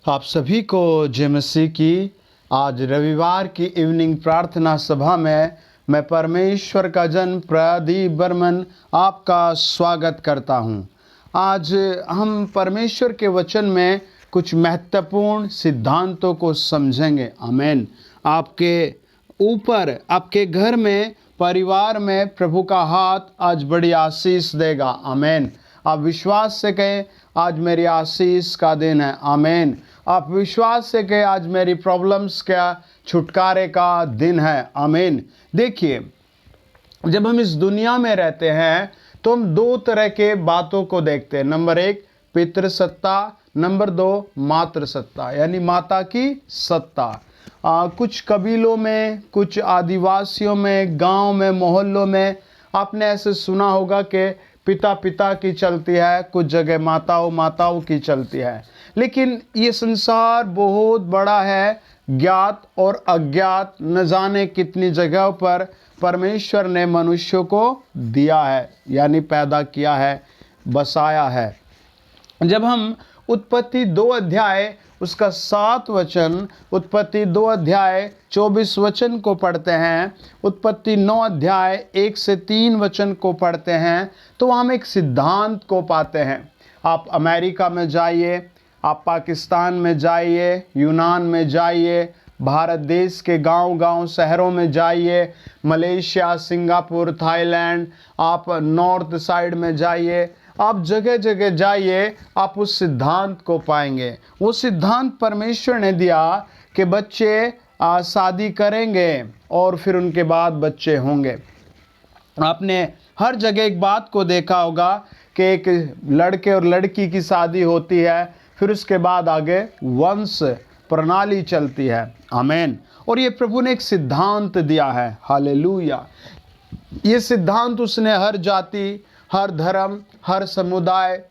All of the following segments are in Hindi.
आप सभी को जय मसीह की। आज रविवार की इवनिंग प्रार्थना सभा में मैं परमेश्वर का जन प्रदीप बर्मन आपका स्वागत करता हूं। आज हम परमेश्वर के वचन में कुछ महत्वपूर्ण सिद्धांतों को समझेंगे। आमीन। आपके ऊपर, आपके घर में, परिवार में प्रभु का हाथ आज बड़ी आशीष देगा। आमीन। आप विश्वास से कहें, आज मेरी आशीष का दिन है। आमीन। आप विश्वास से कहें, आज मेरी प्रॉब्लम्स का छुटकारे का दिन है। आमीन। देखिए, जब हम इस दुनिया में रहते हैं तो हम दो तरह के बातों को देखते हैं। नंबर एक, पितृ सत्ता। नंबर दो, मातृ सत्ता, यानी माता की सत्ता। कुछ कबीलों में, कुछ आदिवासियों में, गांव में, मोहल्लों में आपने ऐसे सुना होगा कि पिता पिता की चलती है, कुछ जगह माताओं माताओं की चलती है। लेकिन ये संसार बहुत बड़ा है, ज्ञात और अज्ञात न जाने कितनी जगहों पर परमेश्वर ने मनुष्यों को दिया है, यानी पैदा किया है, बसाया है। जब हम उत्पत्ति 2 अध्याय उसका 7 वचन, उत्पत्ति 2 अध्याय 24 वचन को पढ़ते हैं, उत्पत्ति 9 अध्याय 1 से 3 वचन को पढ़ते हैं, तो हम एक सिद्धांत को पाते हैं। आप अमेरिका में जाइए, आप पाकिस्तान में जाइए, यूनान में जाइए, भारत देश के गांव-गांव शहरों में जाइए, मलेशिया, सिंगापुर, थाईलैंड, आप नॉर्थ साइड में जाइए, आप जगह जगह जाइए, आप उस सिद्धांत को पाएंगे। वो सिद्धांत परमेश्वर ने दिया कि बच्चे शादी करेंगे और फिर उनके बाद बच्चे होंगे। आपने हर जगह एक बात को देखा होगा कि एक लड़के और लड़की की शादी होती है, फिर उसके बाद आगे वंश प्रणाली चलती है। आमीन। और ये प्रभु ने एक सिद्धांत दिया है। हालेलुया। ये सिद्धांत उसने हर जाति, हर धर्म, हर समुदाय,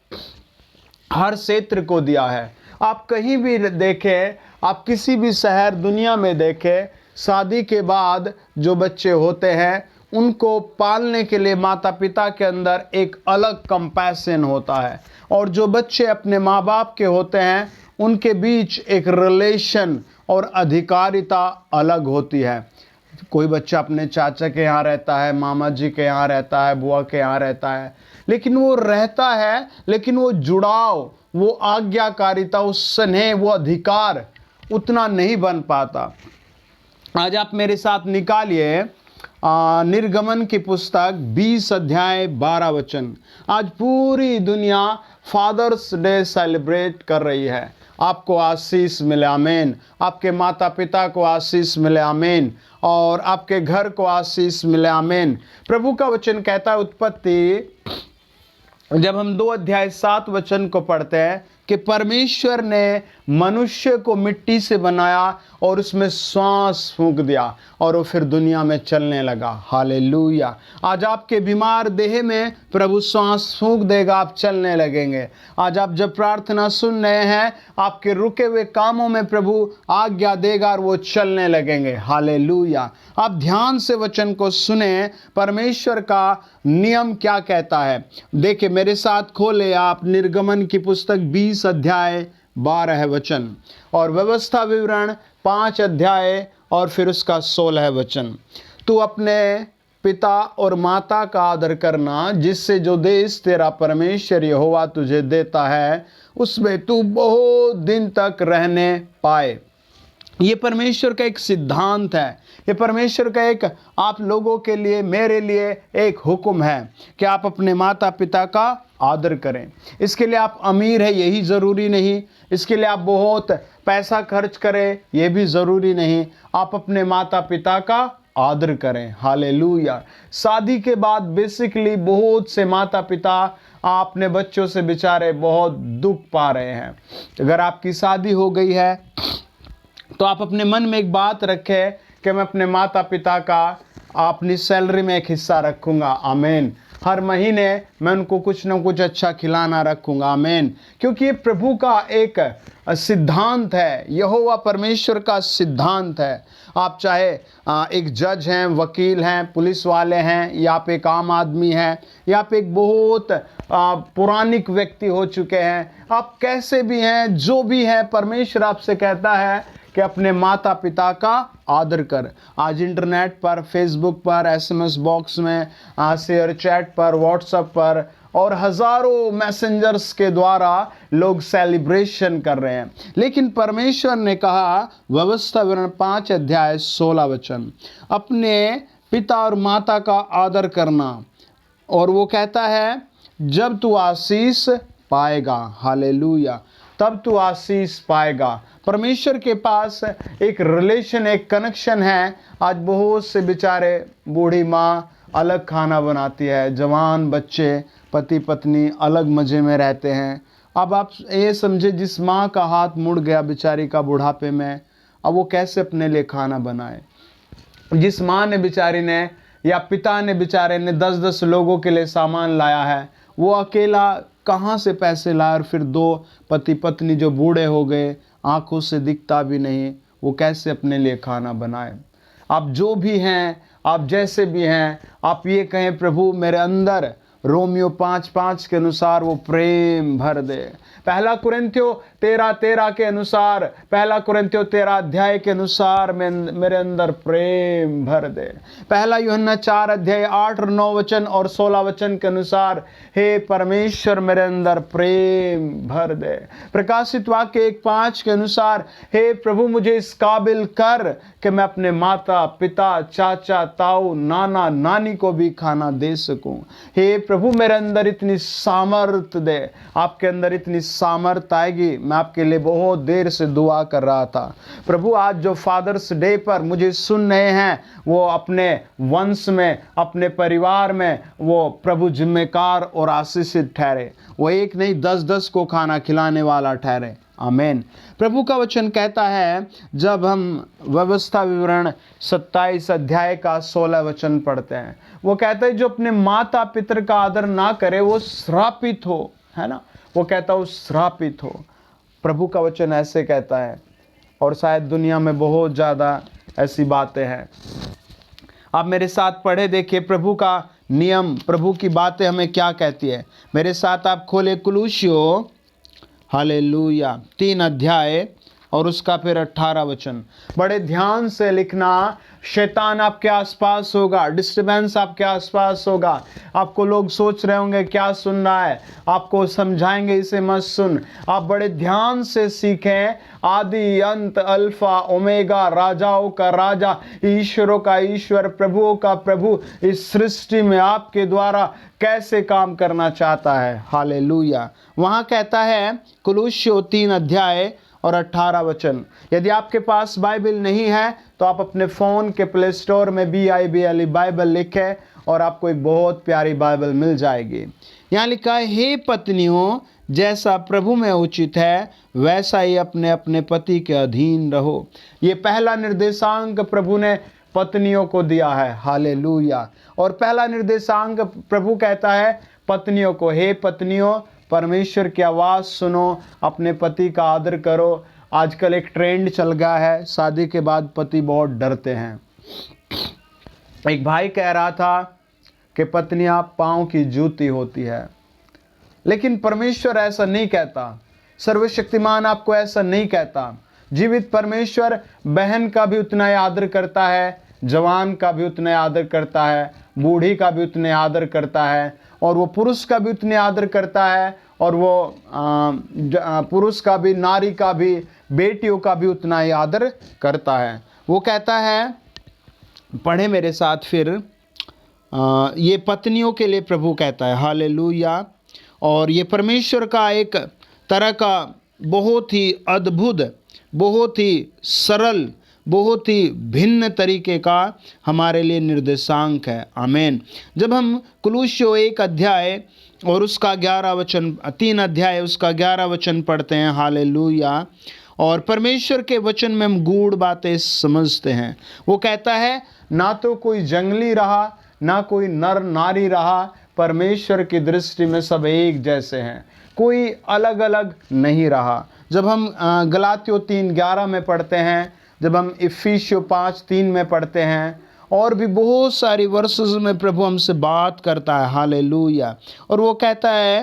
हर क्षेत्र को दिया है। आप कहीं भी देखें, आप किसी भी शहर दुनिया में देखें, शादी के बाद जो बच्चे होते हैं उनको पालने के लिए माता पिता के अंदर एक अलग कंपैशन होता है, और जो बच्चे अपने माँ बाप के होते हैं उनके बीच एक रिलेशन और अधिकारिता अलग होती है। कोई बच्चा अपने चाचा के यहाँ रहता है, मामा जी के यहाँ रहता है, बुआ के यहाँ रहता है, लेकिन वो रहता है, लेकिन वो जुड़ाव, वो आज्ञाकारिता, वो स्नेह, वो अधिकार उतना नहीं बन पाता। आज आप मेरे साथ निकालिए निर्गमन की पुस्तक 20 अध्याय 12 वचन। आज पूरी दुनिया फादर्स डे सेलिब्रेट कर रही है। आपको आशीष मिले। आमीन। आपके माता पिता को आशीष मिले। आमीन। और आपके घर को आशीष मिले। आमीन। प्रभु का वचन कहता है, उत्पत्ति जब हम 2 अध्याय 7 वचन को पढ़ते हैं कि परमेश्वर ने मनुष्य को मिट्टी से बनाया और उसमें सांस फूंक दिया और वो फिर दुनिया में चलने लगा। हालेलुया। आज आपके बीमार देह में प्रभु सांस फूंक देगा, आप चलने लगेंगे। आज आप जब प्रार्थना सुन रहे हैं, आपके रुके हुए कामों में प्रभु आज्ञा देगा और वो चलने लगेंगे। हालेलुया। आप ध्यान से वचन को सुने, परमेश्वर का नियम क्या कहता है। देखिए, मेरे साथ खोले आप निर्गमन की पुस्तक 20 अध्याय 12 वचन और व्यवस्था विवरण 5 अध्याय और फिर उसका 16 वचन। तू अपने पिता और माता का आदर करना, जिससे जो देश तेरा परमेश्वर यहोवा तुझे देता है उसमें तू बहुत दिन तक रहने पाए। ये परमेश्वर का एक सिद्धांत है। ये परमेश्वर का एक आप लोगों के लिए, मेरे लिए एक हुक्म है कि आप अपने माता पिता का आदर करें। इसके लिए आप अमीर है यही ज़रूरी नहीं, इसके लिए आप बहुत पैसा खर्च करें ये भी ज़रूरी नहीं। आप अपने माता पिता का आदर करें। हालेलुया। शादी के बाद बेसिकली बहुत से माता पिता अपने बच्चों से बेचारे बहुत दुख पा रहे हैं। अगर आपकी शादी हो गई है तो आप अपने मन में एक बात रखें कि मैं अपने माता पिता का अपनी सैलरी में एक हिस्सा रखूंगा। आमीन। हर महीने मैं उनको कुछ ना कुछ अच्छा खिलाना रखूँगा। आमीन। क्योंकि ये प्रभु का एक सिद्धांत है, यहोवा परमेश्वर का सिद्धांत है। आप चाहे एक जज हैं, वकील हैं, पुलिस वाले हैं, या आप एक आम आदमी हैं, या आप एक बहुत पुरानिक व्यक्ति हो चुके हैं, आप कैसे भी हैं, जो भी हैं, परमेश्वर आपसे कहता है कि अपने माता पिता का आदर कर। आज इंटरनेट पर, फेसबुक पर, एसएमएस बॉक्स में, शेयर चैट पर, व्हाट्सएप पर और हज़ारों मैसेंजर्स के द्वारा लोग सेलिब्रेशन कर रहे हैं। लेकिन परमेश्वर ने कहा, व्यवस्था विवरण 5 अध्याय 16 वचन, अपने पिता और माता का आदर करना। और वो कहता है जब तू आशीष पाएगा, हालेलुया, तब तू आशीष पाएगा। परमेश्वर के पास एक रिलेशन, एक कनेक्शन है। आज बहुत से बेचारे बूढ़ी माँ अलग खाना बनाती है, जवान बच्चे, पति पत्नी अलग मज़े में रहते हैं। अब आप ये समझे, जिस माँ का हाथ मुड़ गया बेचारी का बुढ़ापे में, अब वो कैसे अपने लिए खाना बनाए। जिस माँ ने बेचारी ने या पिता ने बेचारे ने 10-10 लोगों के लिए सामान लाया है, वो अकेला कहाँ से पैसे लाए। और फिर 2 पति पत्नी जो बूढ़े हो गए, आंखों से दिखता भी नहीं, वो कैसे अपने लिए खाना बनाए। आप जो भी हैं, आप जैसे भी हैं, आप ये कहें प्रभु मेरे अंदर रोमियो 5:5 के अनुसार वो प्रेम भर दे। पहला कुरिन्थियों 13:13 के अनुसार, पहला कुरिन्थियों 13 अध्याय के अनुसार मेरे अंदर प्रेम भर दे। पहला यूहन्ना 4 अध्याय 8 और 9 वचन और 16 वचन के अनुसार, हे परमेश्वर मेरे अंदर प्रेम भर दे। प्रकाशित वाक्य 1:5 के अनुसार, हे प्रभु मुझे इस काबिल कर कि मैं अपने माता पिता, चाचा ताऊ, नाना नानी को भी खाना दे सकूं। हे प्रभु मेरे अंदर इतनी सामर्थ दे। आपके अंदर इतनी सामर्थ आएगी। मैं आपके लिए बहुत देर से दुआ कर रहा था। प्रभु आज जो फादर्स डे पर मुझे सुन रहे हैं, वो अपने वंश में, अपने परिवार में वो प्रभु जिम्मेदार और आशीषित ठहरे। वो एक नहीं 10-10 को खाना खिलाने वाला ठहरे। आमीन। प्रभु का वचन कहता है, जब हम व्यवस्था विवरण 27 अध्याय का 16 वचन पढ़ते हैं, वो कहता है जो अपने माता पिता का आदर ना करे वो श्रापित हो, है ना। वो कहता है वो श्रापित हो। प्रभु का वचन ऐसे कहता है। और शायद दुनिया में बहुत ज़्यादा ऐसी बातें हैं। आप मेरे साथ पढ़े देखिए प्रभु का नियम, प्रभु की बातें हमें क्या कहती है। मेरे साथ आप खोले कुलुस्सियों, हालेलुया, 3 अध्याय और उसका फिर 18 वचन। बड़े ध्यान से लिखना। शैतान आपके आसपास होगा, डिस्टर्बेंस आपके आसपास होगा। आपको लोग सोच रहे होंगे क्या सुन रहा है, आपको समझाएंगे इसे मत सुन। आप बड़े ध्यान से सीखें। आदि अंत, अल्फा ओमेगा, राजाओं का राजा, ईश्वरों का ईश्वर, प्रभुओं का प्रभु इस सृष्टि में आपके द्वारा कैसे काम करना चाहता है। हालेलुया। वहाँ कहता है कुलुस्सियों 3 अध्याय और 18 वचन। यदि आपके पास बाइबल नहीं है तो आप अपने फ़ोन के प्ले स्टोर में BIBLE बाइबल लिखें और आपको एक बहुत प्यारी बाइबल मिल जाएगी। यहाँ लिखा है, हे पत्नियों, जैसा प्रभु में उचित है वैसा ही अपने अपने पति के अधीन रहो। ये पहला निर्देशांक प्रभु ने पत्नियों को दिया है। हालेलुया। और पहला निर्देशांक प्रभु कहता है पत्नियों को, हे पत्नियों, परमेश्वर की आवाज़ सुनो, अपने पति का आदर करो। आजकल एक ट्रेंड चल गया है, शादी के बाद पति बहुत डरते हैं। एक भाई कह रहा था कि पत्नियां पाँव की जूती होती है, लेकिन परमेश्वर ऐसा नहीं कहता। सर्वशक्तिमान आपको ऐसा नहीं कहता। जीवित परमेश्वर बहन का भी उतना ही आदर करता है, जवान का भी उतना ही आदर करता है, बूढ़ी का भी उतने आदर करता है, और वो पुरुष का भी उतने आदर करता है, और वो पुरुष का भी, नारी का भी, बेटियों का भी उतना ही आदर करता है। वो कहता है, पढ़े मेरे साथ फिर, ये पत्नियों के लिए प्रभु कहता है। हालेलुया। और ये परमेश्वर का एक तरह का बहुत ही अद्भुत, बहुत ही सरल, बहुत ही भिन्न तरीके का हमारे लिए निर्देशांक है। आमीन। जब हम कुलुस्सियों 1 अध्याय और उसका 11 वचन, 3 अध्याय उसका 11 वचन पढ़ते हैं, हालेलुया, और परमेश्वर के वचन में हम गूढ़ बातें समझते हैं। वो कहता है, ना तो कोई जंगली रहा, ना कोई नर नारी रहा, परमेश्वर की दृष्टि में सब एक जैसे हैं, कोई अलग अलग नहीं रहा। जब हम गलातियों 3:11 में पढ़ते हैं, जब हम इफिसियों 5:3 में पढ़ते हैं, और भी बहुत सारी वर्सेस में प्रभु हमसे बात करता है, हालेलुया। और वो कहता है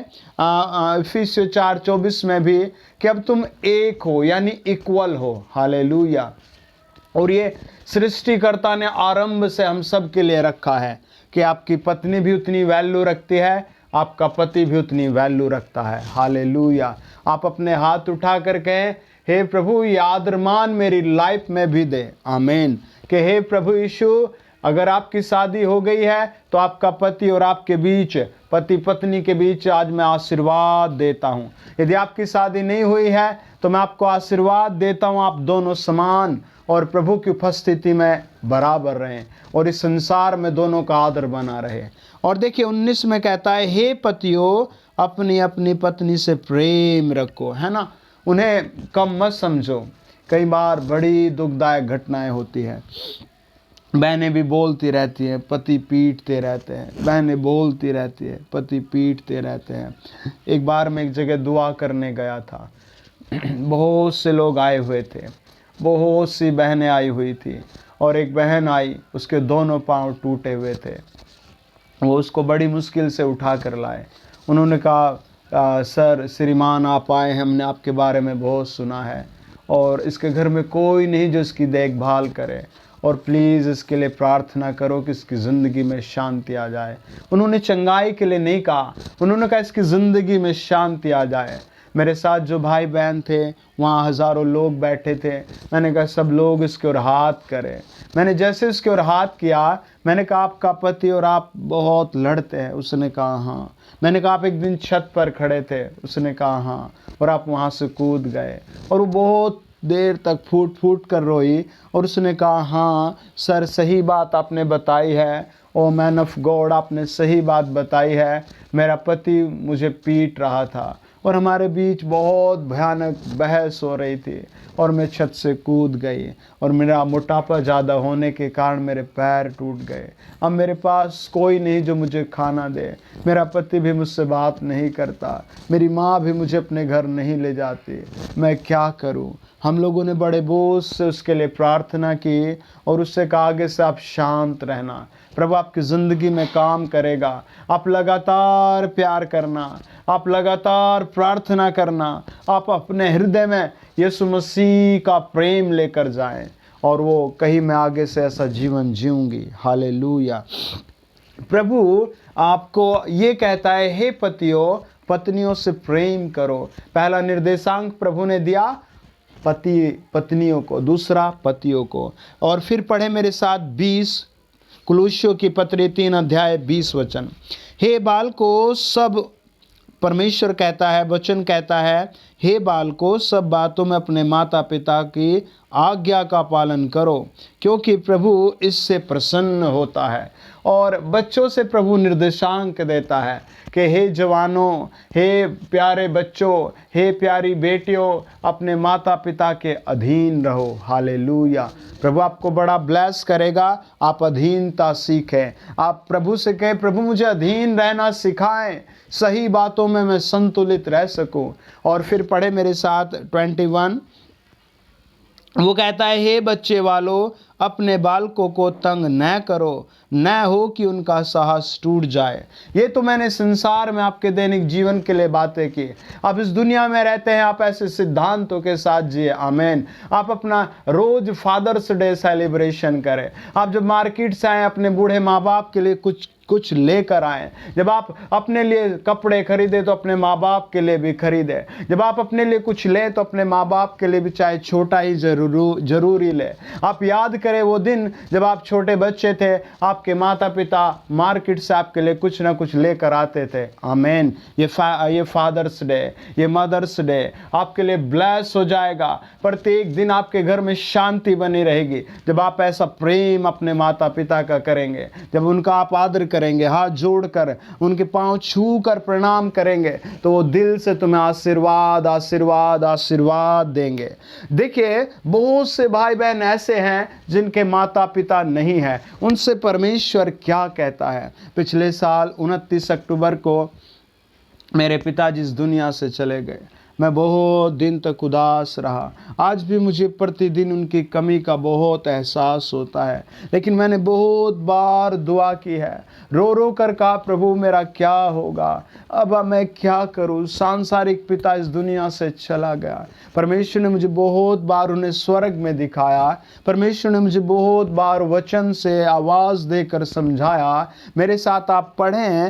इफिसियों 4:24 में भी कि अब तुम एक हो, यानी इक्वल हो, हालेलुया। और ये सृष्टिकर्ता ने आरंभ से हम सब के लिए रखा है कि आपकी पत्नी भी उतनी वैल्यू रखती है, आपका पति भी उतनी वैल्यू रखता है, हालेलुया। आप अपने हाथ उठा कर कहें, हे प्रभु ये आदर मान मेरी लाइफ में भी दे, आमीन। कि हे प्रभु यीशु, अगर आपकी शादी हो गई है तो आपका पति और आपके बीच, पति पत्नी के बीच आज मैं आशीर्वाद देता हूँ। यदि आपकी शादी नहीं हुई है तो मैं आपको आशीर्वाद देता हूँ, आप दोनों समान और प्रभु की उपस्थिति में बराबर रहें और इस संसार में दोनों का आदर बना रहे। और देखिए 19 में कहता है, हे पतियों अपनी अपनी पत्नी से प्रेम रखो, है ना, उन्हें कम मत समझो। कई बार बड़ी दुखदायक घटनाएं होती हैं, बहनें भी बोलती रहती हैं, पति पीटते रहते हैं, बहनें बोलती रहती है, पति पीटते रहते हैं। एक बार मैं एक जगह दुआ करने गया था, बहुत से लोग आए हुए थे, बहुत सी बहनें आई हुई थी, और एक बहन आई, उसके दोनों पांव टूटे हुए थे। वो उसको बड़ी मुश्किल से उठा कर लाए। उन्होंने कहा सर श्रीमान आप आए हैं, हमने आपके बारे में बहुत सुना है और इसके घर में कोई नहीं जो इसकी देखभाल करे, और प्लीज़ इसके लिए प्रार्थना करो कि इसकी ज़िंदगी में शांति आ जाए। उन्होंने चंगाई के लिए नहीं कहा, उन्होंने कहा इसकी ज़िंदगी में शांति आ जाए। मेरे साथ जो भाई बहन थे, वहाँ हज़ारों लोग बैठे थे। मैंने कहा सब लोग इसके ओर हाथ करें। मैंने जैसे इसके ओर हाथ किया, मैंने कहा आपका पति और आप बहुत लड़ते हैं? उसने कहा हाँ। मैंने कहा आप एक दिन छत पर खड़े थे? उसने कहा हाँ। और आप वहाँ से कूद गए? और वो बहुत देर तक फूट फूट कर रोई और उसने कहा हाँ सर सही बात आपने बताई है, ओ मैन ऑफ गॉड आपने सही बात बताई है, मेरा पति मुझे पीट रहा था और हमारे बीच बहुत भयानक बहस हो रही थी और मैं छत से कूद गई और मेरा मोटापा ज़्यादा होने के कारण मेरे पैर टूट गए। अब मेरे पास कोई नहीं जो मुझे खाना दे, मेरा पति भी मुझसे बात नहीं करता, मेरी माँ भी मुझे अपने घर नहीं ले जाती, मैं क्या करूँ? हम लोगों ने बड़े बोझ से उसके लिए प्रार्थना की और उससे कहा आगे से आप शांत रहना, प्रभु आपकी ज़िंदगी में काम करेगा। आप लगातार प्यार करना, आप लगातार प्रार्थना करना, आप अपने हृदय में यीशु मसीह का प्रेम लेकर जाएं और वो कहीं मैं आगे से ऐसा जीवन जीऊंगी। हालेलुया। प्रभु आपको ये कहता है, हे पतियों पत्नियों से प्रेम करो। पहला निर्देशांक प्रभु ने दिया पति पत्नियों को, दूसरा पतियों को। और फिर पढ़े मेरे साथ 20 कुलुस्सियों की पत्री 3 अध्याय 20 वचन। हे बालकों सब, परमेश्वर कहता है, वचन कहता है, हे बालकों सब बातों में अपने माता पिता की आज्ञा का पालन करो क्योंकि प्रभु इससे प्रसन्न होता है। और बच्चों से प्रभु निर्देशांक देता है कि हे जवानों, हे प्यारे बच्चों, हे प्यारी बेटियों, अपने माता पिता के अधीन रहो। हालेलुया। प्रभु आपको बड़ा ब्लेस करेगा। आप अधीनता सीखें। आप प्रभु से कहें, प्रभु मुझे अधीन रहना सिखाएं, सही बातों में मैं संतुलित रह सकूं। और फिर पढ़े मेरे साथ 21, वो कहता है, हे बच्चे वालों अपने बालकों को तंग न करो, न हो कि उनका साहस टूट जाए। ये तो मैंने संसार में आपके दैनिक जीवन के लिए बातें की। आप इस दुनिया में रहते हैं, आप ऐसे सिद्धांतों के साथ जिए। आमेन। आप अपना रोज फादर्स डे सेलिब्रेशन करें। आप जब मार्केट से आए अपने बूढ़े माँ बाप के लिए कुछ लेकर आए। जब आप अपने लिए कपड़े खरीदे तो अपने माँ बाप के लिए भी खरीदे। जब आप अपने लिए कुछ ले तो अपने माँ बाप के लिए भी चाहे छोटा ही जरूरी ले। आप याद करें वो दिन जब आप छोटे बच्चे थे, आपके माता पिता मार्केट से आपके लिए कुछ ना कुछ लेकर आते थे। आमेन। ये फादर्स डे, ये मदर्स डे आपके लिए ब्लेस हो जाएगा। प्रत्येक दिन आपके घर में शांति बनी रहेगी जब आप ऐसा प्रेम अपने माता पिता का करेंगे, जब उनका आप आदर करेंगे, हाथ जोड़कर उनके पांव छू कर प्रणाम करेंगे, तो वो दिल से तुम्हें आशीर्वाद आशीर्वाद आशीर्वाद देंगे। देखिए, बहुत से भाई बहन ऐसे हैं जिनके माता पिता नहीं है, उनसे परमेश्वर क्या कहता है। पिछले साल 29 अक्टूबर को मेरे पिताजी इस दुनिया से चले गए। मैं बहुत दिन तक उदास रहा। आज भी मुझे प्रतिदिन उनकी कमी का बहुत एहसास होता है, लेकिन मैंने बहुत बार दुआ की है, रो रो कर कहा, प्रभु मेरा क्या होगा, अब मैं क्या करूं। सांसारिक पिता इस दुनिया से चला गया। परमेश्वर ने मुझे बहुत बार उन्हें स्वर्ग में दिखाया। परमेश्वर ने मुझे बहुत बार वचन से आवाज़ देकर समझाया। मेरे साथ आप पढ़ें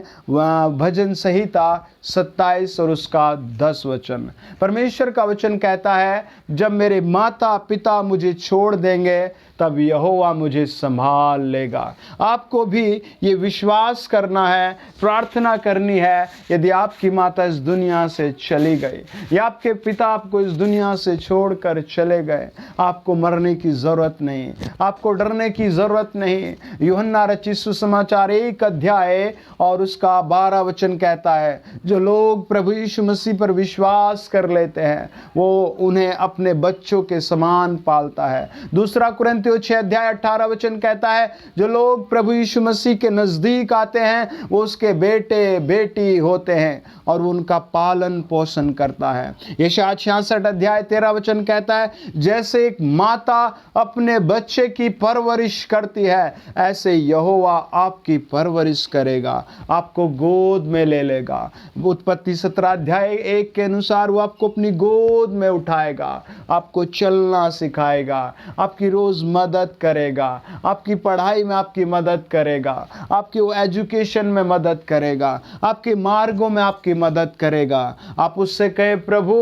भजन संहिता 27 और उसका 10 वचन। परमेश्वर का वचन कहता है, जब मेरे माता पिता मुझे छोड़ देंगे तब यहोवा मुझे संभाल लेगा। आपको भी ये विश्वास करना है, प्रार्थना करनी है। यदि आपकी माता इस दुनिया से चली गई या आपके पिता आपको इस दुनिया से छोड़कर चले गए, आपको मरने की ज़रूरत नहीं, आपको डरने की ज़रूरत नहीं। यूहन्ना रचित सुसमाचार 1 अध्याय और उसका 12 वचन कहता है, जो लोग प्रभु यीशु मसीह पर विश्वास कर लेते हैं वो उन्हें अपने बच्चों के समान पालता है। दूसरा कुरिन्थियों 6 अध्याय 18 वचन कहता है, जो लोग प्रभु यीशु मसीह के नज़दीक आते हैं वो उसके बेटे बेटी होते हैं और वो उनका पालन पोषण करता है। यशायाह 66 अध्याय 13 वचन कहता है, जैसे एक माता अपने बच्चे की परवरिश करती है, ऐसे यहोवा आपकी परवरिश करेगा, आपको गोद में ले लेगा। उत्पत्ति 17 अध्याय 1 के अनुसार वो आपको अपनी गोद में उठाएगा, आपको चलना सिखाएगा, आपकी रोज मदद करेगा, आपकी पढ़ाई में आपकी मदद करेगा, आपकी वो एजुकेशन में मदद करेगा, आपके मार्गों में आपकी मदद करेगा। आप उससे कहे, प्रभु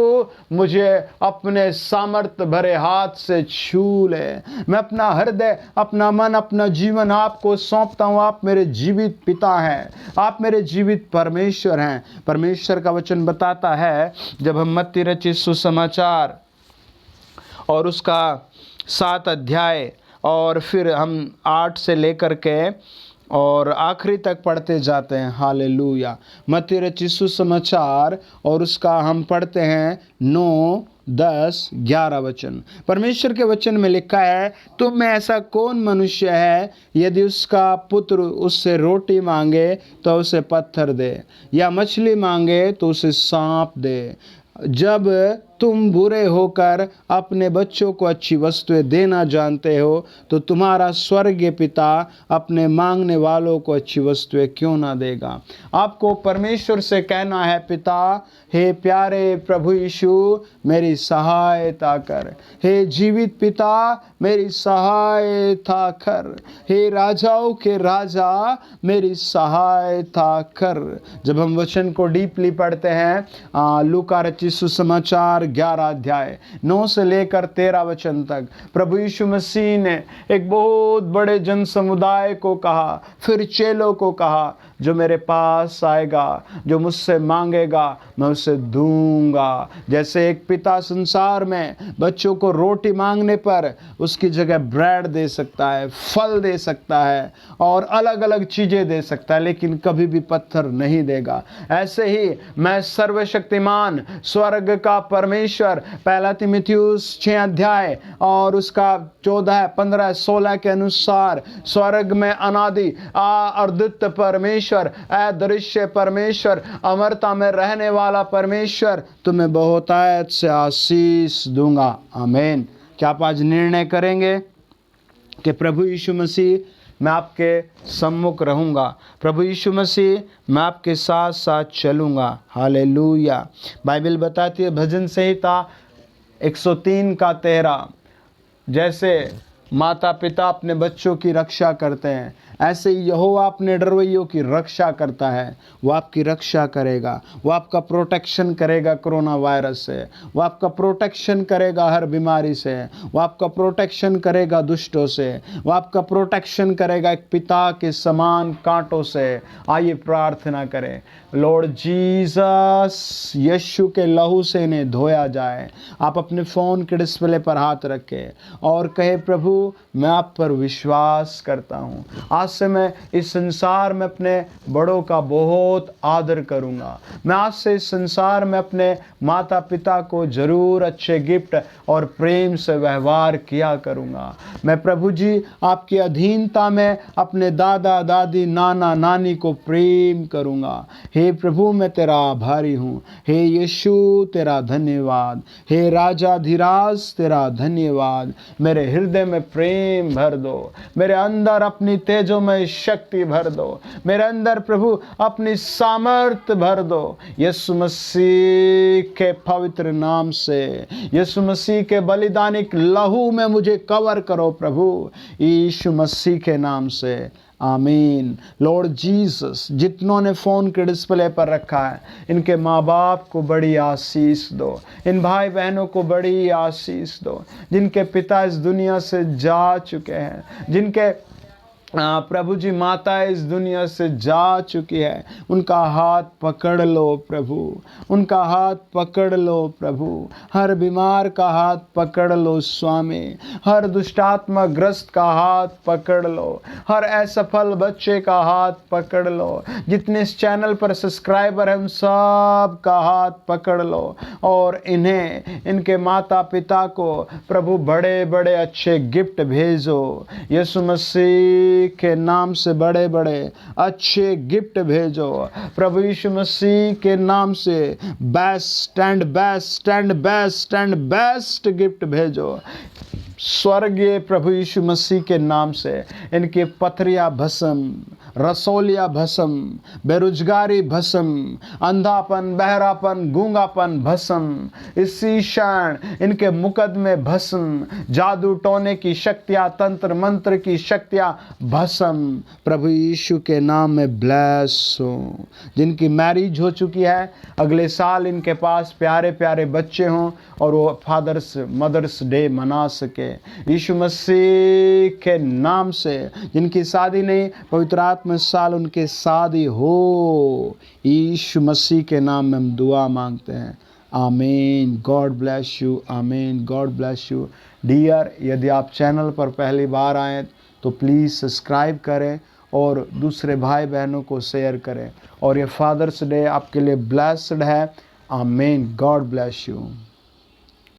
मुझे अपने सामर्थ्य भरे हाथ से छू ले, मैं अपना हृदय, अपना मन, अपना जीवन आपको सौंपता हूँ। आप मेरे जीवित पिता हैं, आप मेरे जीवित परमेश्वर हैं। परमेश्वर का वचन बताता है, जब हम मत्ती रचित सुसमाचार और उसका 7 अध्याय और फिर हम 8 से लेकर के और आखिरी तक पढ़ते जाते हैं। हालेलुया। मत्ती रचित सुसमाचार और उसका हम पढ़ते हैं 9, 10, 11 वचन। परमेश्वर के वचन में लिखा है, तुम में ऐसा कौन मनुष्य है, यदि उसका पुत्र उससे रोटी मांगे तो उसे पत्थर दे, या मछली मांगे तो उसे सांप दे। जब तुम बुरे होकर अपने बच्चों को अच्छी वस्तुएं देना जानते हो, तो तुम्हारा स्वर्गीय पिता अपने मांगने वालों को अच्छी वस्तुएं क्यों ना देगा। आपको परमेश्वर से कहना है, पिता, हे प्यारे प्रभु यीशु मेरी सहायता कर। हे जीवित पिता मेरी सहायता कर। हे राजाओं के राजा मेरी सहायता कर। जब हम वचन को डीपली पढ़ते हैं, लूका रचित सुसमाचार 11 अध्याय 9 से लेकर 13 वचन तक, प्रभु यीशु मसीह ने एक बहुत बड़े जन समुदाय को कहा, फिर चेलों को कहा, जो मेरे पास आएगा, जो मुझसे मांगेगा मैं उसे दूंगा। जैसे एक पिता संसार में बच्चों को रोटी मांगने पर उसकी जगह ब्रेड दे सकता है, फल दे सकता है और अलग अलग चीज़ें दे सकता है, लेकिन कभी भी पत्थर नहीं देगा, ऐसे ही मैं सर्वशक्तिमान स्वर्ग का परमेश्वर 1 तीमुथियुस 6 अध्याय और उसका 14, 15, 16 के अनुसार स्वर्ग में अनादि अद्वितीय परमेश्वर, अदृश्य परमेश्वर, अमरता में रहने वाला परमेश्वर तुम्हें बहुतायत से आशीष दूंगा। आमीन। क्या आप आज निर्णय करेंगे कि प्रभु यीशु मसीह मैं आपके सम्मुख रहूँगा, प्रभु यीशु मसीह मैं आपके साथ साथ चलूँगा। हालेलुया। बाइबल बताती है भजन संहिता 103 का 13, जैसे माता पिता अपने बच्चों की रक्षा करते हैं, ऐसे ही यहोवा अपने डरवैयों की रक्षा करता है। वो आपकी रक्षा करेगा, वो आपका प्रोटेक्शन करेगा कोरोना वायरस से, वो आपका प्रोटेक्शन करेगा हर बीमारी से, वो आपका प्रोटेक्शन करेगा दुष्टों से, वो आपका प्रोटेक्शन करेगा एक पिता के समान कांटों से। आइए प्रार्थना करें। लॉर्ड जीसस, यीशु के लहू से इन्हें धोया जाए। आप अपने फ़ोन के डिस्प्ले पर हाथ रखें और कहे, प्रभु मैं आप पर विश्वास करता हूँ, आज से मैं इस संसार में अपने बड़ों का बहुत आदर करूँगा। मैं आज से इस संसार में अपने माता पिता को ज़रूर अच्छे गिफ्ट और प्रेम से व्यवहार किया करूँगा। मैं प्रभु जी आपकी अधीनता में अपने दादा दादी नाना नानी को प्रेम करूँगा। हे प्रभु मैं तेरा आभारी हूँ। हे यीशु तेरा धन्यवाद। हे राजाधिराज तेरा धन्यवाद। मेरे हृदय में प्रेम भर दो, मेरे अंदर अपनी तेजोमय शक्ति भर दो, मेरे अंदर प्रभु अपनी सामर्थ भर दो। यीशु मसीह के पवित्र नाम से, यीशु मसीह के बलिदानिक लहू में मुझे कवर करो प्रभु, यीशु मसीह के नाम से, आमीन। लॉर्ड जीसस, जितनों ने फ़ोन के डिस्प्ले पर रखा है, इनके माँ बाप को बड़ी आशीष दो, इन भाई बहनों को बड़ी आशीष दो, जिनके पिता इस दुनिया से जा चुके हैं, जिनके प्रभु जी माता इस दुनिया से जा चुकी है, उनका हाथ पकड़ लो प्रभु, उनका हाथ पकड़ लो प्रभु। हर बीमार का हाथ पकड़ लो स्वामी, हर दुष्टात्मा ग्रस्त का हाथ पकड़ लो, हर असफल बच्चे का हाथ पकड़ लो, जितने इस चैनल पर सब्सक्राइबर हैं उन सब का हाथ पकड़ लो और इन्हें, इनके माता पिता को प्रभु बड़े बड़े अच्छे गिफ्ट भेजो। यीशु मसीह के नाम से बड़े बड़े अच्छे गिफ्ट भेजो प्रभु। यीशु मसीह के नाम से best and best and best and best gift भेजो। स्वर्गीय प्रभु यीशु मसीह के नाम से इनके पथरिया भस्म, रसोलिया भस्म, बेरोजगारी भस्म, अंधापन, बहरापन, गूंगापन भस्म, इसी क्षण इनके मुकदमे भस्म, जादू टोने की शक्तियाँ, तंत्र मंत्र की शक्तियाँ भस्म प्रभु यीशु के नाम में ब्लेस हो। जिनकी मैरिज हो चुकी है, अगले साल इनके पास प्यारे प्यारे बच्चे हों और वो फादर्स मदर्स डे मना सके यीशु मसीह के नाम से। जिनकी शादी नहीं, पवित्र आत्मा साल उनके शादी हो, यीशु मसीह के नाम में हम दुआ मांगते हैं। आमीन। God bless you. आमीन। God bless you. डियर, यदि आप चैनल पर पहली बार आएँ तो प्लीज़ सब्सक्राइब करें और दूसरे भाई बहनों को शेयर करें। और ये फादर्स डे आपके लिए ब्लेस्ड है। आमीन। God bless you.